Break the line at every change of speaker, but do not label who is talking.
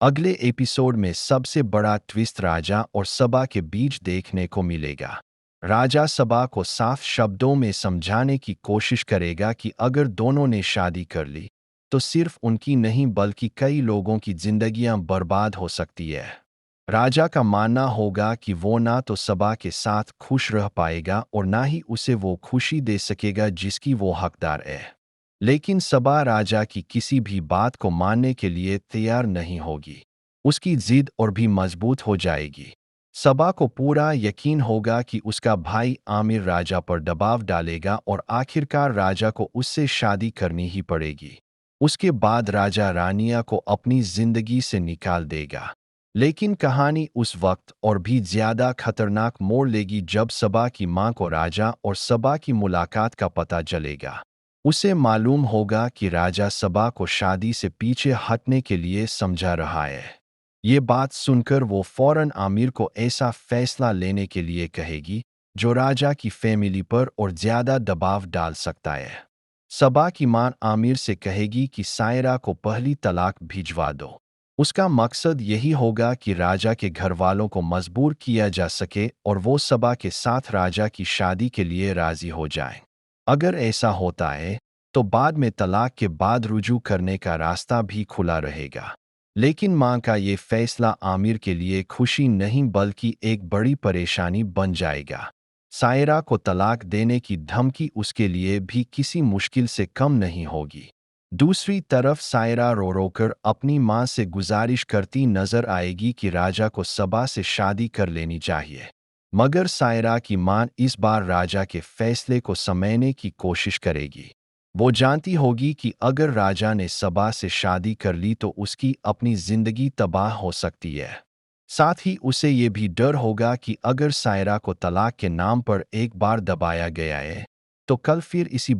अगले एपिसोड में सबसे बड़ा ट्विस्ट राजा और सबा के बीच देखने को मिलेगा। राजा सबा को साफ शब्दों में समझाने की कोशिश करेगा कि अगर दोनों ने शादी कर ली तो सिर्फ उनकी नहीं बल्कि कई लोगों की जिंदगियां बर्बाद हो सकती है। राजा का मानना होगा कि वो ना तो सबा के साथ खुश रह पाएगा और ना ही उसे वो खुशी दे सकेगा जिसकी वो हकदार है। लेकिन सबा राजा की किसी भी बात को मानने के लिए तैयार नहीं होगी। उसकी जिद और भी मजबूत हो जाएगी। सबा को पूरा यकीन होगा कि उसका भाई आमिर राजा पर दबाव डालेगा और आखिरकार राजा को उससे शादी करनी ही पड़ेगी। उसके बाद राजा रानिया को अपनी जिंदगी से निकाल देगा। लेकिन कहानी उस वक्त और भी ज्यादा खतरनाक मोड़ लेगी जब सबा की मां को राजा और सबा की मुलाकात का पता चलेगा। उसे मालूम होगा कि राजा सबा को शादी से पीछे हटने के लिए समझा रहा है। ये बात सुनकर वो फौरन आमिर को ऐसा फैसला लेने के लिए कहेगी जो राजा की फैमिली पर और ज्यादा दबाव डाल सकता है। सबा की मां आमिर से कहेगी कि सायरा को पहली तलाक भिजवा दो। उसका मकसद यही होगा कि राजा के घर वालों को मजबूर किया जा सके और वो सबा के साथ राजा की शादी के लिए राजी हो जाए। अगर ऐसा होता है तो बाद में तलाक के बाद रुजू करने का रास्ता भी खुला रहेगा। लेकिन मां का ये फैसला आमिर के लिए खुशी नहीं बल्कि एक बड़ी परेशानी बन जाएगा। सायरा को तलाक देने की धमकी उसके लिए भी किसी मुश्किल से कम नहीं होगी। दूसरी तरफ सायरा रो रोकर अपनी मां से गुजारिश करती नजर आएगी कि राजा को सबा से शादी कर लेनी चाहिए। मगर सायरा की मां इस बार राजा के फैसले को समझने की कोशिश करेगी। वो जानती होगी कि अगर राजा ने सबा से शादी कर ली तो उसकी अपनी जिंदगी तबाह हो सकती है। साथ ही उसे ये भी डर होगा कि अगर सायरा को तलाक के नाम पर एक बार दबाया गया है तो कल फिर इसी